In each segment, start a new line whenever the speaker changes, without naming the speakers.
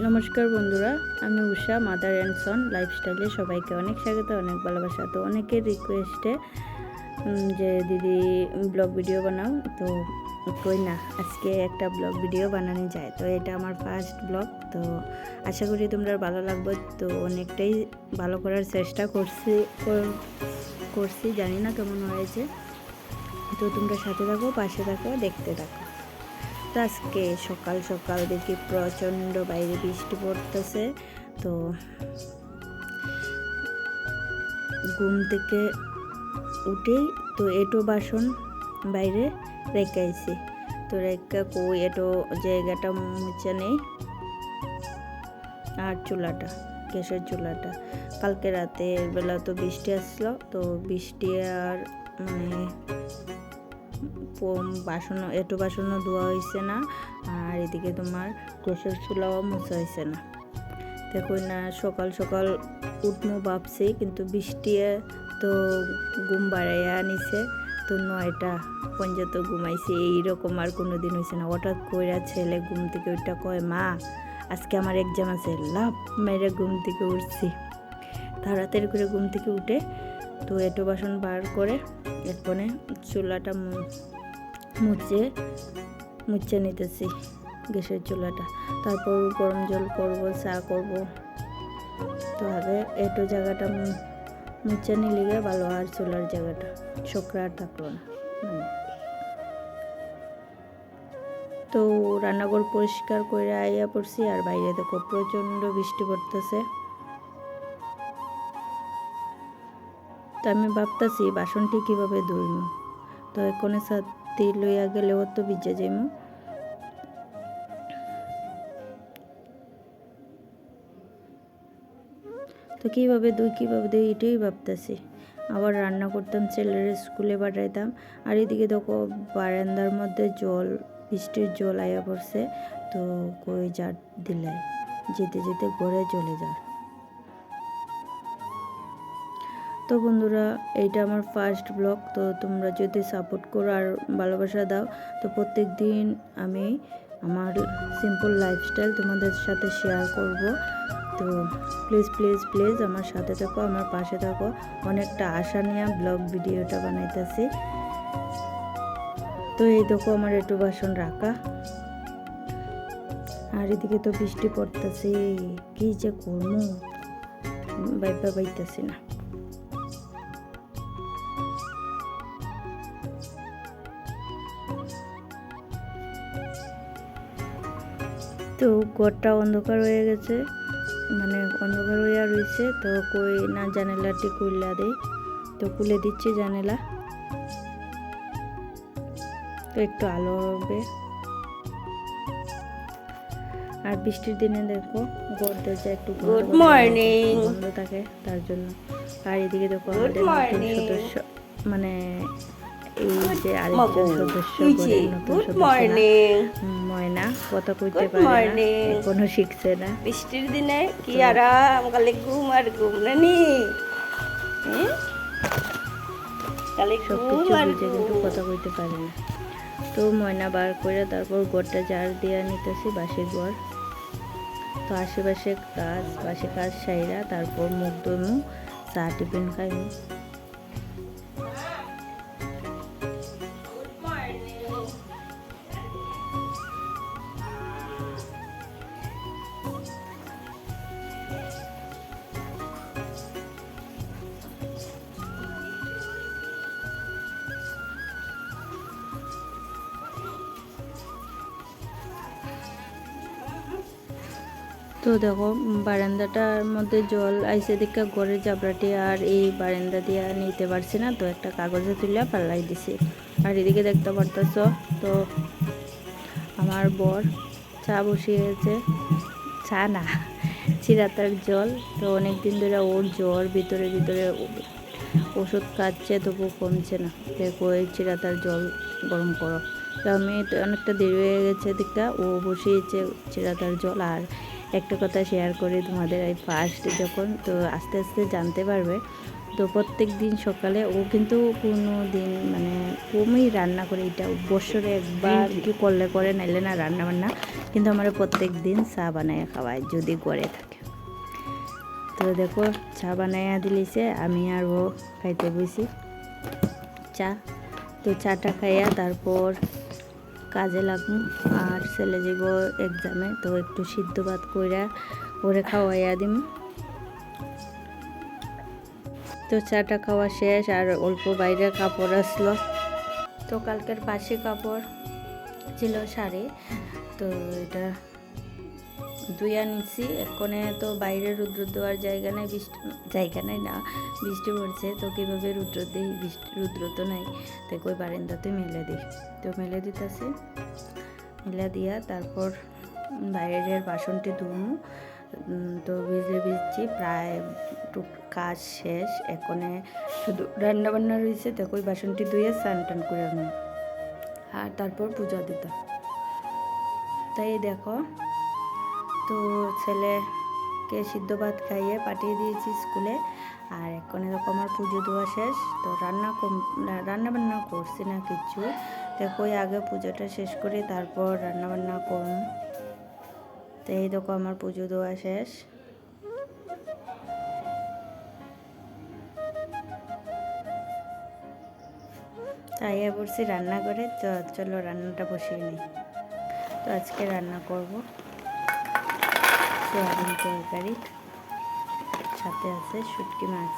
নমস্কার বন্ধুরা, আমি উষা মাদার অ্যান্ড সন লাইফস্টাইলে সবাইকে অনেক স্বাগত, অনেক ভালোবাসা। তো অনেকের রিকোয়েস্টে যে দিদি ব্লগ ভিডিও বানাও, তো কই না আজকে একটা ব্লগ ভিডিও বানানো যায়। তো এটা আমার ফার্স্ট ব্লগ, তো আশা করি তোমরা ভালো লাগবে। তো অনেকটাই ভালো করার চেষ্টা করছি, জানি না কেমন হয়েছে। তো তোমরা সাথে থাকো, পাশে থাকো, দেখতে থাকো। তো আজকে সকাল সকাল দেখি প্রচণ্ড বাইরে বৃষ্টি পড়তেছে। তো ঘুম থেকে উঠেই তো এটো বাসন বাইরে রেখে আইছি। তো রেখা কই এটো জায়গাটা মুছে নেই, আর চুলাটা, গ্যাসের চুলাটা কালকে রাতের বেলা তো বৃষ্টি আসলো। তো বৃষ্টি আর মানে বাসনও ধোয়া হয়েছে না, আর এদিকে তোমার গ্যাসের চুলাও মোছা হয়েছে না। দেখো না সকাল সকাল উঠমো ভাবছি, কিন্তু বৃষ্টি তো ঘুম বাড়াইয়া নিছে। তো 9টা পর্যন্ত ঘুমাইছি, এইরকম আর কোনো দিন হয়েছে না। হঠাৎ কইরা ছেলে ঘুম থেকে ওইটা কয়, মা আজকে আমার এক্সাম আছে। লাভ মেরে ঘুম থেকে উঠছি, তাড়াতাড়ি করে ঘুম থেকে উঠে তো এটো বাসন বার করে এরপরে চুলাটা মুছে নিতেছি, গ্যাসের চুলাটা। তারপর গরম জল করব, চা করব। তো আগে এটো জায়গাটা মুছে নিলে গিয়ে ভালো, আর চুলার জায়গাটা শুকরা থাকলো না। তো রান্নাঘর পরিষ্কার করে আইয়া পড়ছি, আর বাইরে দেখো প্রচণ্ড বৃষ্টি পড়তেছে। তো আমি ভাবতেছি বাসনটি কীভাবে ধুইমু। তো এখানে ছাতি লইয়া গেলেও তো ভিজে যাইমু। তো কীভাবে দুই এটাই ভাবতেছি। আবার রান্না করতাম, ছেলের স্কুলে পাঠাইতাম, আর এদিকে দেখো বারান্দার মধ্যে বৃষ্টির জল আয়া পড়ছে। তো কই জার দিলাই যেতে যেতে ঘরে চলে যায়। তো বন্ধুরা, এইটা আমার ফার্স্ট ব্লগ। তো তোমরা যদি সাপোর্ট করো আর ভালোবাসা দাও, তো প্রত্যেক দিন আমি আমার সিম্পল লাইফস্টাইল তোমাদের সাথে শেয়ার করব। তো প্লিজ প্লিজ প্লিজ আমার সাথে থাকো, আমার পাশে থাকো। অনেকটা আশা নিয়ে ব্লগ ভিডিওটা বানাইতেছি। তো এই দেখো আমার একটু বাসন রাখা, আর এদিকে তো বৃষ্টি পড়তেছে, কি যে করবো ভাইবা পাইতেছি না। তো ঘরটা অন্ধকার হয়ে গেছে, মানে অন্ধকার হইয়া রয়েছে। তো কই না জানালাটি খুললা দেই, তো খুলে দিচ্ছি জানালা, তো একটু আলো হবে। আর বৃষ্টির দিনে দেখো ঘর দরজা একটু গুড মর্নিং বন্ধ থাকে, তার জন্য। আর এদিকে দেখো আমাদের নতুন সদস্য, মানে এই যে আরেকজন সদস্য, নতুন সদস্য ময়না, কথা কইতে পারে না, এখনো শিখছে না।
বৃষ্টির দিনে কি আরাম, কালে ঘুম আর ঘুম নানি,
কালে ঘুম আর ঘুম, কিন্তু কথা কইতে পারে না। তো ময়না বার করে তারপর ঘরটা ঝাড় দিয়ে নিতেছি, বাসের ঘর। তো আশেপাশে বাসে কাজ সাইরা তারপর মুখ ধুমু, চা টিফিন খাইমু। তো দেখো বারান্দাটার মধ্যে জল আইসে দেখে ঘরের জাবরাটি আর এই বারান্দা দিয়ে নিতে পারছি না, তো একটা কাগজে তুলে পাল্লাই দিছি। আর এদিকে দেখতে পারতেছ, তো আমার বর চা বসিয়েছে, চা না চিরাতার জল। তো অনেক দিন ধরে ওর জ্বর, ভিতরে ভিতরে ওষুধ খাচ্ছে, তবু কমছে না। দেখো এই চিরাতার জল গরম করো। তো আমি তো অনেকটা দেরি হয়ে গেছে দিকটা, ও বসিয়েছে চিরাতার জল। আর একটা কথা শেয়ার করি তোমাদের, এই ফার্স্ট যখন, তো আস্তে আস্তে জানতে পারবে তো প্রত্যেক দিন সকালে ও কিন্তু কোনো দিন মানে কমই রান্না করে, এটা বছরে একবার কি করলে করে, নাইলে না রান্না বান্না, কিন্তু আমার প্রত্যেক দিন চা বানায় খাওয়ায় যদি ঘরে থাকে। তো দেখো চা বানাইয়া দিলিছে, আমি আর ও খাইতে বসি চা। তো চাটা খাইয়া তারপর কাজে লাগবো। আর ছেলে যাব এক্সামে, তো একটু সিদ্ধ ভাত কইরা ওরে খাওয়াইয়া দিম। তো চাটা খাওয়া শেষ, আর অল্প বাইরে কাপড় আসলো, তো কালকের বাসি কাপড় ছিল শাড়ি, তো এটা ধুইয়া নিচ্ছি। এক্ষণে তো বাইরে রুদ্র দেওয়ার জায়গা নাই, জায়গা নাই না, বৃষ্টি পড়ছে, তো কীভাবে রুদ্র দিই, রুদ্র তো নাই, তো কই বারান্দাতে মেলে দিই। তো মেলে দিতেছি, মেলে দিয়া তারপর বাইরের বাসনটি ধুমু। তো ভিজছি, প্রায় কাজ শেষ, এখনে শুধু রান্না বান্না রয়েছে, তো কই বাসনটি ধুয়ে স্নান টান করে নিই, আর তারপর পূজা দিতাম। তাই দেখো, তো ছেলেকে সিদ্ধ ভাত খাইয়ে পাঠিয়ে দিয়েছি স্কুলে, আর এখন এরকম আমার পুজো দেওয়া শেষ। তো রান্না বান্না করছি না কিছু, দেখো আগে পুজোটা শেষ করি, তারপর রান্না বান্না করুন। তো এই দেখো আমার পুজো দেওয়া শেষ। তাই বলছি রান্না করে, চলো রান্নাটা বসিয়ে নিই। তো আজকে রান্না করব সোয়াবিন তরকারি, সাথে আছে শুটকি মাছ।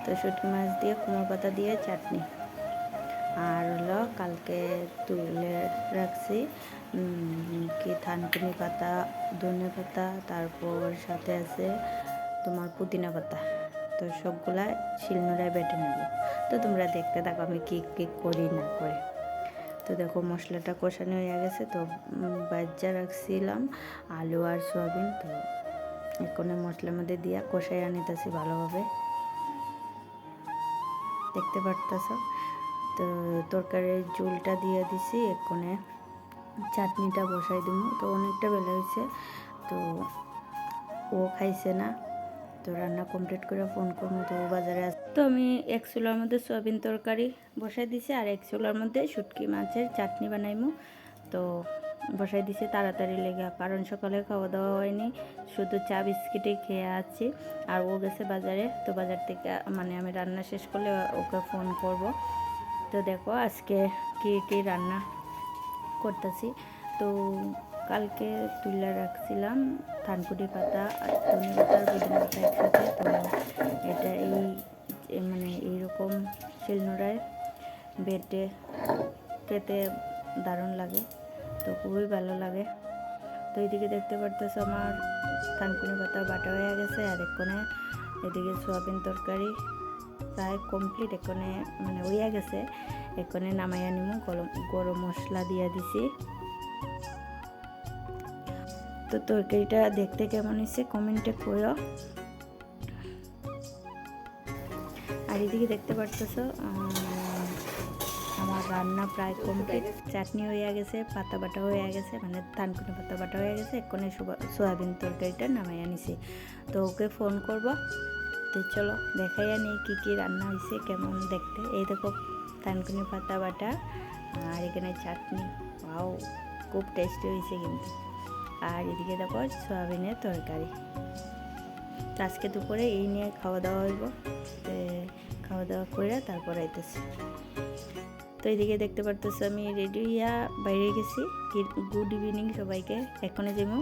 তো শুটকি মাছ দিয়ে কুমড়ো পাতা দিয়ে চাটনি, আর হলো কালকে তুলে রাখছি কি থানকুনি পাতা, ধনে পাতা, তারপর সাথে আছে তোমার পুদিনা পাতা। তো সবগুলা শিলনোড়ায় বেটে নেব। তো তোমরা দেখতে থাকো আমি কী কী করি না করে। তো দেখো মশলাটা কষানো হয়ে গেছে, তো বাজ্জা রাখছিলাম আলু আর সোয়াবিন, তো এখন মশলার মধ্যে দিয়া কষাইয়া নিতেছি ভালোভাবে, দেখতে পারতেছ। তো তরকারির ঝোলটা দিয়ে দিছি, এক্ষণে চাটনিটা বসাই দিব। তো অনেকটা বেলা হয়েছে, তো ও খাইছে না, তো রান্না কমপ্লিট করে ফোন করবো, তো ও বাজারে আসে। তো আমি এক চুলার মধ্যে সোয়াবিন তরকারি বসাই দিছি, আর এক চুলার মধ্যে শুটকি মাছের চাটনি বানাইমু। তো বসাই দিছি তাড়াতাড়ি লেগে, কারণ সকালে খাওয়া দাওয়া হয়নি, শুধু চা বিস্কিটে খেয়ে আছি, আর ও গেছে বাজারে। তো বাজার থেকে মানে আমি রান্না শেষ করলে ওকে ফোন করব। তো দেখো আজকে কি রান্না করতেছি। তো কালকে তুলে রাখছিলাম থানকুনি পাতা আর ধনে পাতা আর পুদিনা পাতা একসাথে। তো এটা মানে এইরকম শিলনোড়ায় বেটে খেতে দারুণ লাগে, তো খুবই ভালো লাগে। তো এইদিকে দেখতে পারতেছো আমার থানকুনি পাতা বাটা হয়ে গেছে, আর এখানে এদিকে সোয়াবিন তরকারি প্রায় কমপ্লিট, এখানে মানে হইয়া গেছে। এখানে নামাইয়া নিমু, গরম মশলা দিয়ে দিছি। তো তরকারিটা দেখতে কেমন হয়েছে কমেন্টে করো। আর এদিকে দেখতে পারতেছো আমার রান্না প্রায় কমপ্লিট, চাটনি হয়ে গেছে, পাতা বাটা হয়ে গেছে, মানে থানকুনি পাতা বাটা হয়ে গেছে। এক্ষণে সোয়াবিন তরকারিটা নামাইয়া নিছি, তো ওকে ফোন করব। তো চলো দেখাইয়া নিই কী রান্না হয়েছে, কেমন দেখতে। এই দেখো থানকুনি পাতা বাটা, আর এখানে চাটনি, ওয়াও খুব টেস্টি হয়েছে কিন্তু। আর এদিকে দেখো সোয়াবিনের তরকারি। তো আজকে দুপুরে এই নিয়ে খাওয়া দাওয়া হইব, খাওয়া দাওয়া করে তারপর আইতেছি। তো এইদিকে দেখতে পারতেছি আমি রেডি হইয়া বাইরে গেছি। গুড ইভিনিং সবাইকে। এখনই যাবো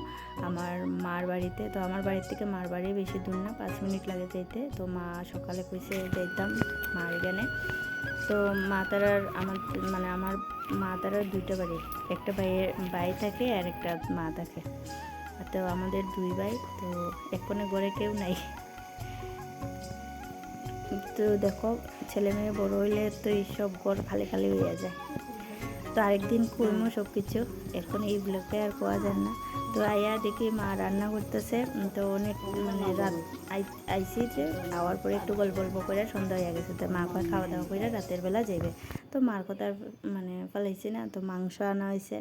আমার মার বাড়িতে। তো আমার বাড়ির থেকে মার বাড়ি বেশি দূর না, 5 মিনিট লাগে যেতে। তো মা সকালে কইছে যাইতাম মার এখানে। তো মা তারার আমার মা তারার 2টা বাড়ি, একটা ভাই থাকে আর একটা মা থাকে। তো আমাদের 2 ভাই, তো এখনো ঘরে কেউ নাই। তো দেখো ছেলে মেয়ে বড় হইলে তো এইসব ঘর খালি খালি হয়ে যায়। তো আরেকদিন করবো সব কিছু, এখন এইগুলোকে আর পাওয়া যায় না। তো আয়া দেখি মা রান্না করতেছে। তো অনেক মানে রাত আইসি, যে খাওয়ার পরে একটু গল্প করে সন্ধ্যা হয়ে গেছে। তো মা খাওয়া দাওয়া করে রাতের বেলা যাবে। তো মার কথা মানে পালাইছি না, তো মাংস আনা হয়েছে।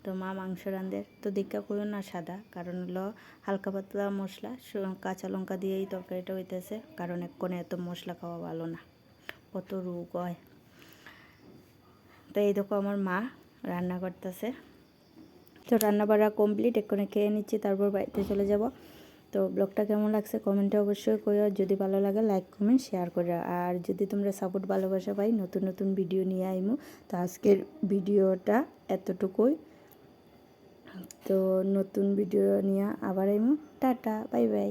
তো মা মাংস রাঁধে, তো দীক্ষা করো না সাদা, কারণ হলো হালকা পাতলা মশলা কাঁচা লঙ্কা দিয়েই তরকারিটা হইতেছে, কারণ এক্ষণে এত মশলা খাওয়া ভালো না, কত রোগ হয়। তো এই দেখো আমার মা রান্না করতেছে। তো রান্না বাড়া কমপ্লিট, এক্ষণে খেয়ে নিচ্ছি, তারপর বাড়িতে চলে যাব। তো ব্লগটা কেমন লাগছে কমেন্টে অবশ্যই কইও, যদি ভালো লাগে লাইক কমেন্ট শেয়ার করে, আর যদি তোমরা সাপোর্ট ভালোবাসা পাই নতুন নতুন ভিডিও নিয়ে আইমু। তো আজকের ভিডিওটা এতটুকুই, তো নতুন ভিডিও নিয়ে আবার আইমু। Tata, bye bye.